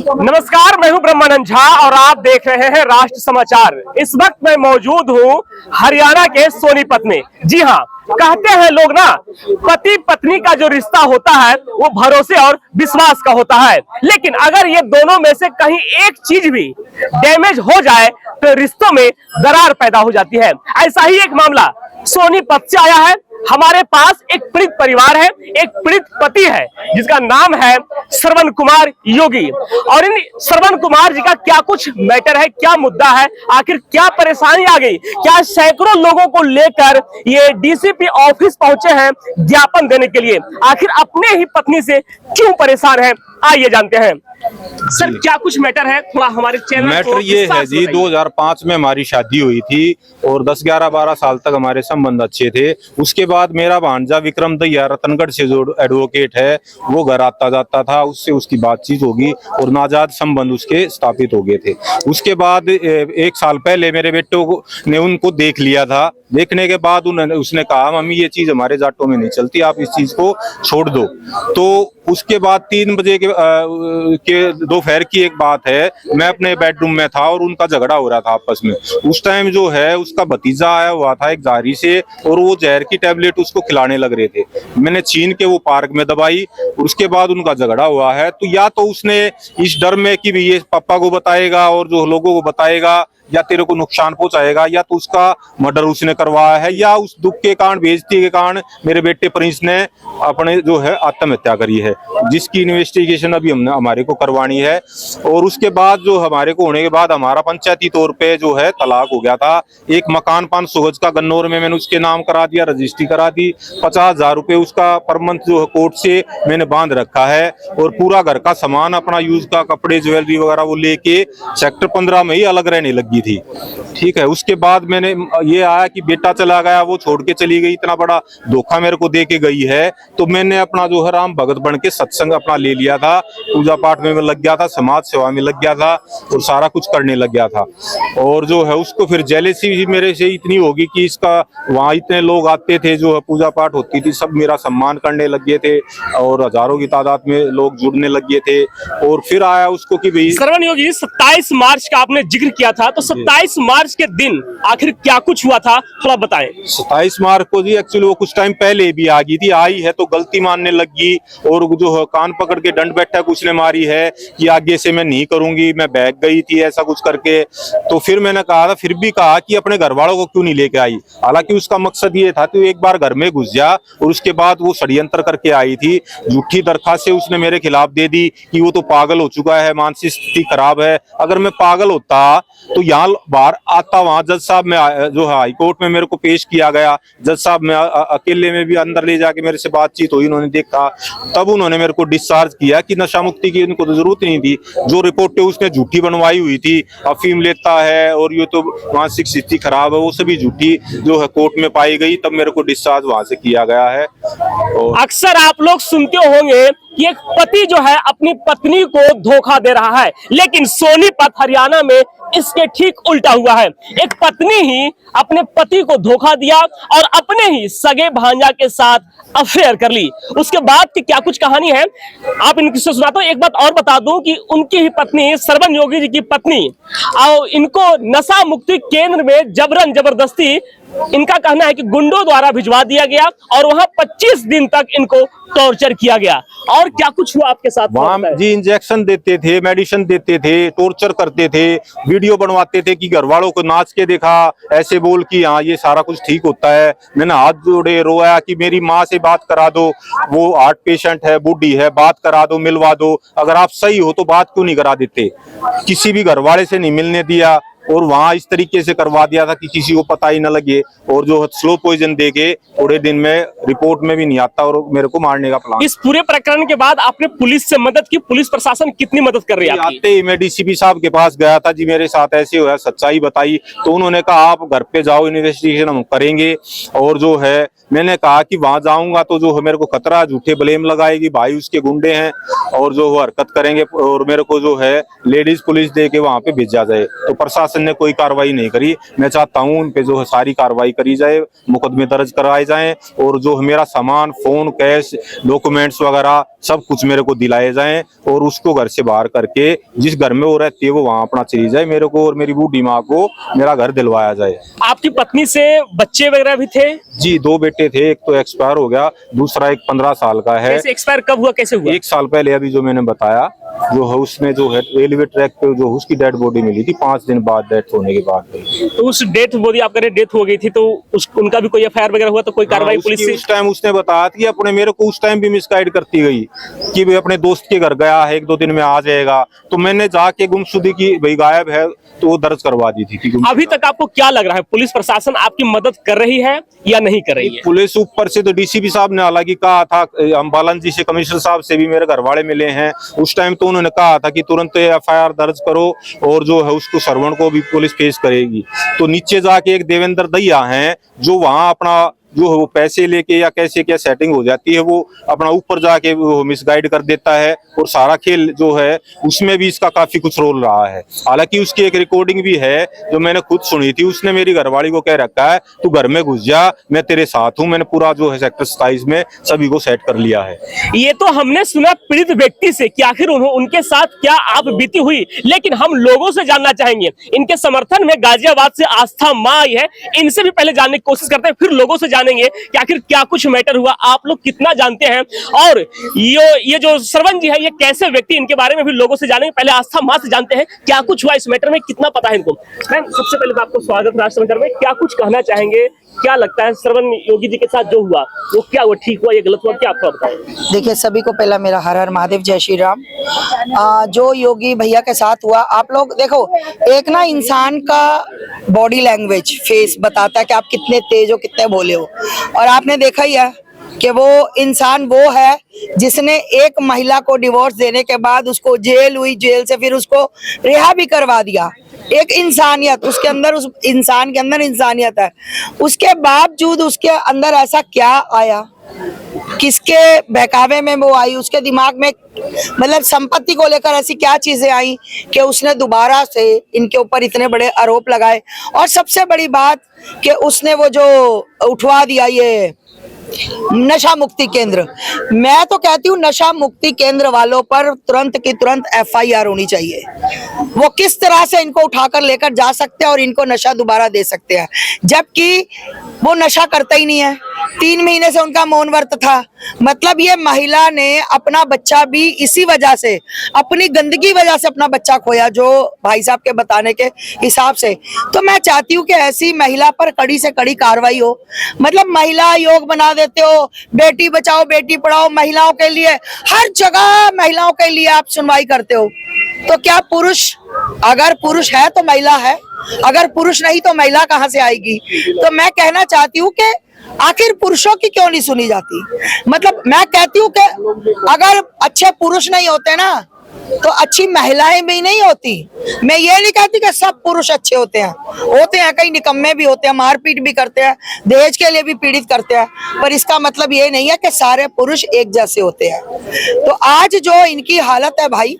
नमस्कार, मैं हूं ब्रह्मानंद झा और आप देख रहे हैं राष्ट्र समाचार। इस वक्त मैं मौजूद हूं हरियाणा के सोनीपत में। जी हां, कहते हैं लोग ना, पति पत्नी का जो रिश्ता होता है वो भरोसे और विश्वास का होता है, लेकिन अगर ये दोनों में से कहीं एक चीज भी डैमेज हो जाए तो रिश्तों में दरार पैदा हो जाती है। ऐसा ही एक मामला सोनीपत से आया है। हमारे पास एक पीड़ित परिवार है, एक पीड़ित पति है जिसका नाम है श्रवण कुमार योगी। और इन श्रवण कुमार जी का क्या कुछ मैटर है, क्या मुद्दा है, आखिर क्या परेशानी आ गई, क्या सैकड़ों लोगों को लेकर ये डीसीपी ऑफिस पहुंचे हैं ज्ञापन देने के लिए, आखिर अपने ही पत्नी से क्यों परेशान है, आइए जानते हैं। सर, क्या कुछ मैटर है, थोड़ा हमारे चैनल मैटर ये है जी, 2005 में हमारी शादी हुई थी और 10, 11, 12 साल तक हमारे संबंध अच्छे थे। उसके बाद मेरा भांजा विक्रम दैया रतनगढ़ से जो एडवोकेट है वो घर आता जाता था, उससे उसकी बातचीत होगी और नाजायज संबंध उसके स्थापित हो गए थे। उसके बाद 1 साल पहले मेरे बेटों ने उनको देख लिया था। देखने के बाद उसने कहा, मम्मी ये चीज हमारे जाटों में नहीं चलती, आप इस चीज को छोड़ दो। तो उसके बाद 3 बजे के दोपहर की एक बात है, मैं अपने बेडरूम में था और उनका झगड़ा हो रहा था आपस में। उस टाइम जो है उसका भतीजा आया हुआ था एक जारी से और वो जहर की टैबलेट उसको खिलाने लग रहे थे। मैंने छीन के वो पार्क में दबाई और उसके बाद उनका झगड़ा हुआ है। तो या तो उसने इस डर में कि ये पापा को बताएगा और जो लोगों को बताएगा या तेरे को नुकसान पहुंचाएगा, या तो उसका मर्डर उसने करवाया है, या उस दुख के कारण, बेइज्जती के कारण मेरे बेटे प्रिंस ने अपने जो है आत्महत्या करी है, जिसकी इन्वेस्टिगेशन अभी हमारे को करवानी है। और उसके बाद जो हमारे को होने के बाद हमारा पंचायती तौर पे जो है तलाक हो गया था। एक मकान 500 गज का गन्नौर में मैंने उसके नाम करा दिया, रजिस्ट्री करा दी। 50,000 रुपए उसका पर मंथ जो है कोर्ट से मैंने बांध रखा है और पूरा घर का सामान अपना यूज का, कपड़े, ज्वेलरी वगैरह वो लेके सेक्टर 15 में ही अलग रहने लगी थी। ठीक है, उसके बाद मैंने ये आया कि बेटा चला गया, वो छोड़ के चली गई, इतना बड़ा धोखा मेरे को दे के गई है। तो मैंने अपना जो है राम भगत बन के सत्संग अपना ले लिया था, पूजा पाठ में लग गया था, समाज सेवा में लग गया था और सारा कुछ करने लग गया था। और जो है उसको फिर जेलेसी भी मेरे से इतनी होगी कि इसका वहाँ इतने लोग आते थे, जो है पूजा पाठ होती थी, सब मेरा सम्मान करने लग गए थे और हजारों की तादाद में लोग जुड़ने लग गए थे। और फिर आया उसको कि भाई श्रवण योगी, 27 मार्च का आपने जिक्र किया था, तो 27 मार्च के दिन आखिर क्या कुछ हुआ था, थोड़ा बताएं। 27 मार्च को जी एक्चुअली वो कुछ टाइम पहले भी आ गई थी, आई है तो गलती मानने लगी और जो है कान पकड़ के दंड बैठक उसने मारी है कि आगे से मैं नहीं करूंगी, मैं बैग गई थी ऐसा कुछ करके। तो फिर मैंने कहा था, फिर भी कहा कि अपने घर वालों को क्यों नहीं लेके आई। हालांकि उसका मकसद ये था कि एक बार घर में घुस जा और उसके बाद वो षड्यंत्र करके आई थी। झूठी दरखास्त से उसने मेरे खिलाफ दे दी कि वो तो पागल हो चुका है, मानसिक स्थिति खराब है। अगर मैं पागल होता तो यहाँ बाहर आता, वहां जज साहब में जो है हाई कोर्ट में मेरे को पेश किया गया। जज साहब में अकेले में भी अंदर ले जाके मेरे से बातचीत हुई, उन्होंने देखा, तब उन्होंने मेरे को डिस्चार्ज किया कि नशा मुक्ति की उनको तो जरूरत नहीं थी। जो रिपोर्टें उसने झूठी बनवाई हुई थी, अफीम लेता है और ये तो मानसिक स्थिति खराब है, वो सभी झूठी जो है कोर्ट में पाई गई, तब मेरे को डिस्चार्ज वहां से किया गया है। और अक्सर आप लोग सुनते होंगे कि एक पति जो है अपनी पत्नी को धोखा दे रहा है, लेकिन सोनीपत हरियाणा में इसके ठीक उल्टा हुआ है। एक पत्नी ही अपने पति को धोखा दिया और अपने ही सगे भांजा के साथ अफेयर कर ली। उसके बाद की क्या कुछ कहानी है, आप इनसे सुनाता हूं। एक बात और बता दूं कि उनकी ही पत्नी, श्रवण योगी जी की पत्नी, और इनको नशा मुक्ति केंद्र में जबरन जबरदस्ती, इनका कहना है कि गुंडों द्वारा भिजवा दिया गया और वहां 25 दिन तक इनको टॉर्चर किया गया। और क्या कुछ हुआ आपके साथ? वहां जी इंजेक्शन देते थे, मेडिसिन देते थे, टॉर्चर करते थे, वीडियो बनवाते थे कि घर वालों को नाच के देखा, ऐसे बोल कि हाँ ये सारा कुछ ठीक होता है। मैंने हाथ जोड़े, रोया कि मेरी माँ से बात करा दो, वो हार्ट पेशेंट है, बूढ़ी है, बात करा दो, मिलवा दो। अगर आप सही हो तो बात क्यों नहीं करा देते। किसी भी घर वाले से नहीं मिलने दिया और वहां इस तरीके से करवा दिया था कि किसी को पता ही न लगे। और जो स्लो पॉइजन देके थोड़े दिन में रिपोर्ट में भी नहीं आता और मेरे को मारने का प्लान। इस पूरे प्रकरण के बाद आपने पुलिस से मदद की, पुलिस प्रशासन कितनी मदद कर रही है आपकी? आते ही मैं डीसीपी साहब के पास गया था जी, मेरे साथ ऐसे हुआ, सच्चाई बताई तो उन्होंने कहा आप घर पे जाओ, इन्वेस्टिगेशन हम करेंगे। और जो है मैंने कहा कि वहां जाऊंगा तो जो है मेरे को खतरा, झूठे ब्लेम लगाएगी, भाई उसके गुंडे हैं और जो हरकत करेंगे और मेरे को जो है लेडीज पुलिस दे के वहां पे भेजा जाए। तो प्रशासन प्रशासन ने कोई कार्रवाई नहीं करी। मैं चाहता हूँ उन पे जो है सारी कार्रवाई करी जाए, मुकदमे दर्ज कराए जाएं और जो मेरा सामान, फोन, कैश, डॉक्यूमेंट्स वगैरह सब कुछ मेरे को दिलाए जाएं और उसको घर से बाहर करके जिस घर में वो रहती है वो वहां अपना चली जाए। मेरे को और मेरी बूढ़ी माँ को मेरा घर दिलवाया जाए। आपकी पत्नी से बच्चे वगैरह भी थे? जी, 2 बेटे थे, एक तो एक्सपायर हो गया, दूसरा एक 15 साल का है। कैसे एक्सपायर कब हुआ, कैसे हुआ? 1 साल पहले अभी जो मैंने बताया, जो है उसमें जो है रेलवे ट्रैक पे जो उसकी डेड बॉडी मिली थी 5 दिन बाद, डेथ होने के बाद। तो उस डेथ बॉडी आप कह रहे डेथ हो गई थी, तो उनका भी कोई एफआईआर वगैरह हुआ? तो कोई कार्रवाई पुलिस से? उस टाइम उसने बताया कि अपने मेरे को उस टाइम भी मिसगाइड करती गई कि भाई अपने दोस्त के घर गया है, 1-2 दिन में आ जाएगा। तो मैंने जाके गुमशुदगी की भाई गायब है तो वो दर्ज करवा दी थी। अभी तक आपको क्या लग रहा है, पुलिस प्रशासन आपकी मदद कर रही है या नहीं कर रही है? पुलिस ऊपर से तो डीसीपी साहब ने हालांकि कहा था, हम बालन जी से, कमिश्नर साहब से भी मेरे घर वाले मिले हैं, उस टाइम तो उन्होंने कहा था कि तुरंत एफआईआर दर्ज करो और जो है उसको श्रवण को भी पुलिस पेश करेगी। तो नीचे जाके एक देवेंद्र दैया हैं जो वहां अपना जो है वो पैसे लेके या कैसे क्या सेटिंग हो जाती है, वो अपना ऊपर जाके वो मिसगाइड कर देता है और सारा खेल जो है उसमें भी इसका काफी कुछ रोल रहा है। हालांकि उसकी एक रिकॉर्डिंग भी है जो मैंने खुद सुनी थी। उसने मेरी घरवाली को कह रखा है तू घर में घुस जा, मैं तेरे साथ हूँ। मैंने पूरा जो है सेक्टर 27 में सभी को सेट कर लिया है। ये तो हमने सुना पीड़ित व्यक्ति से कि आखिर उनके साथ क्या आप बीती हुई, लेकिन हम लोगों से जानना चाहेंगे। इनके समर्थन में गाजियाबाद से आस्था माँ आई है, इनसे भी पहले जानने की कोशिश करते हैं, फिर लोगों से जानेंगे कि आखिर क्या कुछ मैटर हुआ, आप लोग कितना जानते हैं और ये जो श्रवण जी है ये कैसे व्यक्ति, इनके बारे में भी लोगों से जानेंगे। पहले आस्था माँ से जानते हैं क्या कुछ हुआ इस मैटर में, कितना पता है इनको। मैम, सबसे पहले तो आपको स्वागत राष्ट्र समाचार में। क्या कुछ कहना चाहेंगे, क्या लगता है श्रवण योगी जी के साथ जो हुआ वो क्या हुआ, ठीक हुआ या गलत हुआ, क्या आपको बताएं? देखिए, सभी को पहला मेरा हर हर महादेव, जय श्री राम। जो योगी भैया के साथ हुआ, आप लोग देखो, एक ना इंसान का बॉडी लैंग्वेज, फेस बताता है कि आप कितने तेज हो, कितने भोले हो। और आपने देखा ही है कि वो इंसान वो है जिसने एक महिला को डिवोर्स देने के बाद उसको जेल हुई, जेल से फिर उसको रिहा भी करवा दिया। एक इंसानियत उसके अंदर, उस इंसान के अंदर इंसानियत है। उसके बावजूद उसके अंदर ऐसा क्या आया, किसके बहकावे में वो आई, उसके दिमाग में मतलब संपत्ति को लेकर ऐसी क्या चीजें आई कि उसने दोबारा से इनके ऊपर इतने बड़े आरोप लगाए। और सबसे बड़ी बात कि उसने वो जो उठवा दिया ये नशा मुक्ति केंद्र। मैं तो कहती हूँ नशा मुक्ति केंद्र वालों पर तुरंत की तुरंत एफआईआर होनी चाहिए। वो किस तरह से इनको उठाकर लेकर जा सकते हैं और इनको नशा दोबारा दे सकते हैं, जबकि वो नशा करता ही नहीं है। 3 महीने से उनका मौन व्रत था। मतलब ये महिला ने अपना बच्चा भी इसी वजह से, अपनी गंदगी वजह से अपना बच्चा खोया, जो भाई साहब के बताने के हिसाब से। तो मैं चाहती हूँ कि ऐसी महिला पर कड़ी से कड़ी कार्रवाई हो। मतलब महिला आयोग बना देते हो, बेटी बचाओ बेटी पढ़ाओ, महिलाओं के लिए हर जगह महिलाओं के लिए आप सुनवाई करते हो। तो क्या पुरुष, अगर पुरुष है तो महिला है, अगर पुरुष नहीं तो महिला कहाँ से आएगी? तो मैं कहना चाहती हूँ कि आखिर पुरुषों की क्यों नहीं सुनी जाती। मतलब मैं कहती हूँ कि अगर अच्छे पुरुष नहीं होते ना तो अच्छी महिलाएं भी नहीं होती। मैं ये नहीं कहती कि सब पुरुष अच्छे होते हैं कई निकम्मे भी होते हैं, मारपीट भी करते हैं, दहेज के लिए भी पीड़ित करते हैं, पर इसका मतलब ये नहीं है कि सारे पुरुष एक जैसे होते हैं। तो आज जो इनकी हालत है भाई,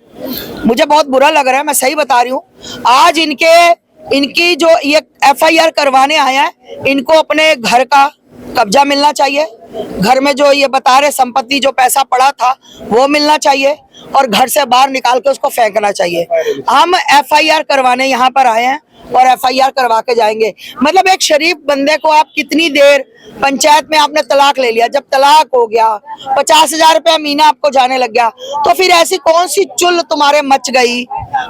मुझे बहुत बुरा लग रहा है, मैं सही बता रही हूँ। आज इनकी जो ये एफआईआर करवाने आया है, इनको अपने घर का कब्जा मिलना चाहिए। घर में जो ये बता रहे संपत्ति, जो पैसा पड़ा था वो मिलना चाहिए और घर से बाहर निकाल के उसको फेंकना चाहिए। हम एफआईआर करवाने यहाँ पर आए हैं और एफआईआर करवा के जाएंगे। मतलब एक शरीफ बंदे को आप कितनी देर, पंचायत में आपने तलाक ले लिया, जब तलाक हो गया 50,000 रुपया महीना आपको जाने लग गया, तो फिर ऐसी कौन सी चुल तुम्हारे मच गई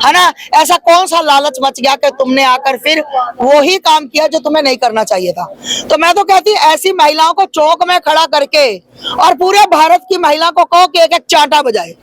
है ना, ऐसा कौन सा लालच मच गया कि तुमने आकर फिर वो ही काम किया जो तुम्हें नहीं करना चाहिए था। तो मैं तो कहती ऐसी महिलाओं को चौक में खड़ा करके और पूरे भारत की महिला को कहो कि एक एक चांटा बजाए,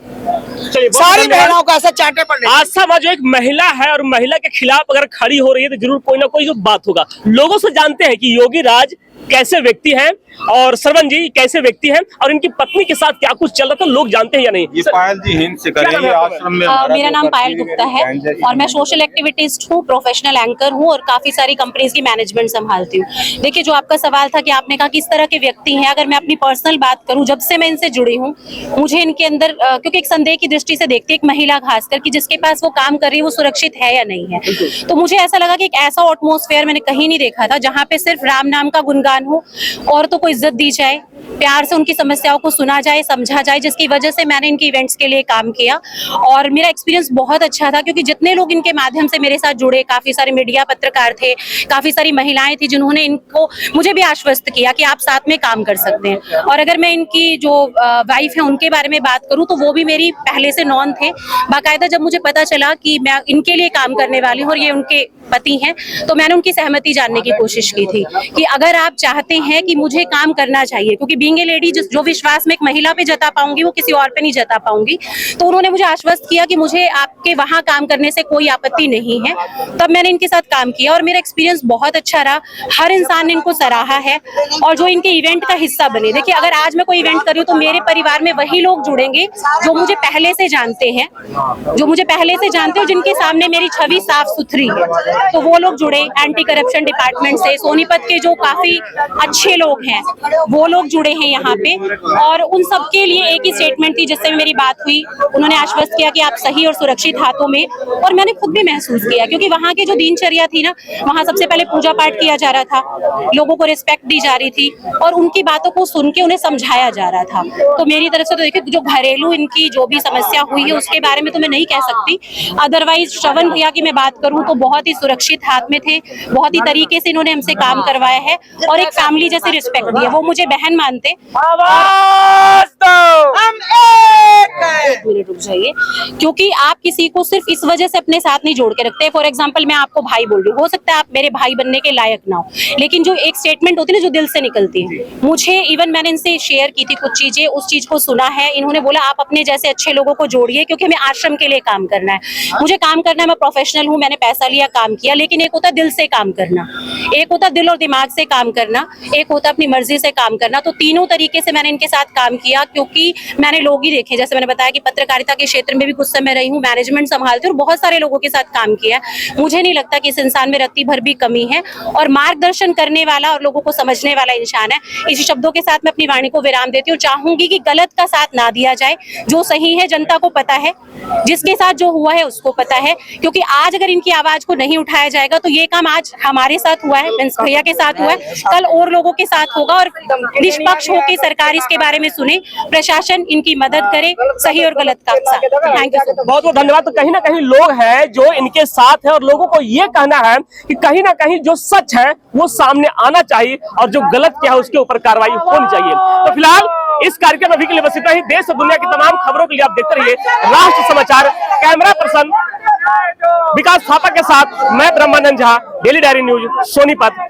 सारी महिलाओं को ऐसा चांटे पड़ने। आस्था माँ जो एक महिला है और महिला के खिलाफ अगर खड़ी हो रही है तो जरूर कोई ना कोई बात होगा। लोगों से जानते हैं कि योगी राज कैसे व्यक्ति हैं और श्रवण जी कैसे व्यक्ति हैं और इनकी पत्नी के साथ क्या कुछ चल रहा था, लोग जानते हैं या नहीं? ये पायल जी हिंद से क्या नाम करेंगे है आपका? आश्रम में। मेरा नाम पायल गुप्ता है और मैं सोशल एक्टिविटिस्ट हूँ, प्रोफेशनल एंकर हूँ और काफी सारी कंपनीज की मैनेजमेंट संभालती हूँ। देखिए, जो आपका सवाल था कि आपने कहा किस तरह के व्यक्ति हैं, अगर मैं अपनी पर्सनल बात करूँ, जब से मैं इनसे जुड़ी हूँ, मुझे इनके अंदर क्योंकि एक संदेह की दृष्टि से देखती है एक महिला खासकर कि जिसके पास वो काम कर रही है वो सुरक्षित है या नहीं है, तो मुझे ऐसा लगा कि एक ऐसा एटमॉस्फेयर मैंने कहीं नहीं देखा था जहाँ पे सिर्फ राम नाम का गुणगान हो, औरतों को इज्जत दी जाए, प्यार से उनकी समस्याओं को सुना जाए, समझा जाए, जिसकी वजह से मैंने इनके इवेंट्स के लिए काम किया और मेरा एक्सपीरियंस बहुत अच्छा था क्योंकि जितने लोग इनके माध्यम से मेरे साथ जुड़े, काफी सारे मीडिया पत्रकार थे, काफी सारी महिलाएं थी जिन्होंने इनको मुझे भी आश्वस्त किया कि आप साथ में काम कर सकते हैं। और अगर मैं इनकी जो वाइफ है उनके बारे में बात करूं तो वो भी मेरी पहले से नॉन थे। बाकायदा जब मुझे पता चला कि मैं इनके लिए काम करने वाली हूँ और ये उनके पति हैं, तो मैंने उनकी सहमति जानने की कोशिश की थी कि अगर आप चाहते हैं कि मुझे काम करना चाहिए, क्योंकि बीइंग ए लेडी जो विश्वास मैं एक महिला पे जता पाऊंगी वो किसी और पे नहीं जता पाऊंगी, तो उन्होंने मुझे आश्वस्त किया कि मुझे आपके वहां काम करने से कोई आपत्ति नहीं है। तब मैंने इनके साथ काम किया और मेरा एक्सपीरियंस बहुत अच्छा रहा। हर इंसान ने इनको सराहा है और जो इनके इवेंट का हिस्सा बने। देखिए, अगर आज मैं कोई इवेंट कर रही हूँ तो मेरे परिवार में वही लोग जुड़ेंगे जो मुझे पहले से जानते हैं, जिनके सामने मेरी छवि साफ सुथरी है, तो वो लोग जुड़े। एंटी करप्शन डिपार्टमेंट से सोनीपत के जो काफी अच्छे लोग हैं वो लोग जुड़े हैं यहाँ पे, और उन सबके लिए एक ही स्टेटमेंट थी जिससे मेरी बात हुई। उन्होंने आश्वस्त किया कि आप सही और सुरक्षित हाथों में, और मैंने खुद भी महसूस किया क्योंकि वहाँ की जो दिनचर्या थी ना, वहाँ सबसे पहले पूजा पाठ किया जा रहा था, लोगों को रिस्पेक्ट दी जा रही थी और उनकी बातों को सुन के उन्हें समझाया जा रहा था। तो मेरी तरफ से तो देखिए, जो घरेलू इनकी जो भी समस्या हुई है उसके बारे में तो मैं नहीं कह सकती। अदरवाइज श्रवण भैया की मैं बात करूँ तो बहुत ही सुरक्षित हाथ में थे, बहुत ही तरीके से इन्होंने हमसे काम करवाया है और एक फैमिली जैसे रिस्पेक्ट दिया। वो मुझे बहन मानते। एक मिनट रुक जाइए, क्योंकि आप किसी को सिर्फ इस वजह से अपने साथ नहीं जोड़ के रखते। फॉर एग्जांपल, मैं आपको भाई बोल रही हूँ, हो सकता है आप मेरे भाई बनने के लायक ना हो, लेकिन जो एक स्टेटमेंट होती है ना जो दिल से निकलती है, मुझे इवन मैंने इनसे शेयर की थी कुछ चीजें, उस चीज को सुना है। इन्होंने बोला आप अपने जैसे अच्छे लोगों को जोड़िए क्योंकि हमें आश्रम के लिए काम करना है। मुझे काम करना है, मैं प्रोफेशनल हूँ, मैंने पैसा लिया, काम किया, लेकिन एक होता है दिल से काम करना, एक होता है दिल और दिमाग से काम करना, एक होता है अपनी मर्जी से काम करना। तो तीनों तरीके से मैंने इनके साथ काम किया क्योंकि मैंने लोग ही देखे, जैसे मैंने बताया कि पत्रकारिता के क्षेत्र में भी कुछ समय रही हूँ, मैनेजमेंट संभालती हूँ और बहुत सारे लोगों के साथ काम किया। मुझे नहीं लगता कि इस इंसान में रत्ती भर भी कमी है और मार्गदर्शन करने वाला और लोगों को समझने वाला इंसान है। इसी शब्दों के साथ मैं अपनी वाणी को विराम देती हूँ। चाहूंगी कि गलत का साथ ना दिया जाए, जो सही है जनता को पता है, जिसके साथ जो हुआ है उसको पता है, क्योंकि आज अगर इनकी आवाज को नहीं उठाया जाएगा तो ये काम आज हमारे साथ हुआ है, भैया के साथ हुआ है, कल और लोगों के साथ होगा। और निष्पक्ष होकर सरकार इसके बारे में सुने, प्रशासन इनकी मदद करे सही और गलत का साथ। Thank you. बहुत बहुत धन्यवाद। तो कहीं ना कहीं लोग हैं जो इनके साथ है और लोगों को ये कहना है कि कहीं ना कहीं जो सच है वो सामने आना चाहिए और जो गलत क्या है उसके ऊपर कार्रवाई होनी चाहिए। तो फिलहाल इस कार्यक्रम अभी के लिए बस इतना ही। देश और दुनिया की तमाम खबरों के लिए आप देखते रहिए राष्ट्र समाचार। कैमरा पर्सन विकास थापा के साथ मैं Brahmanand Jha, daily diary news, Sonipat.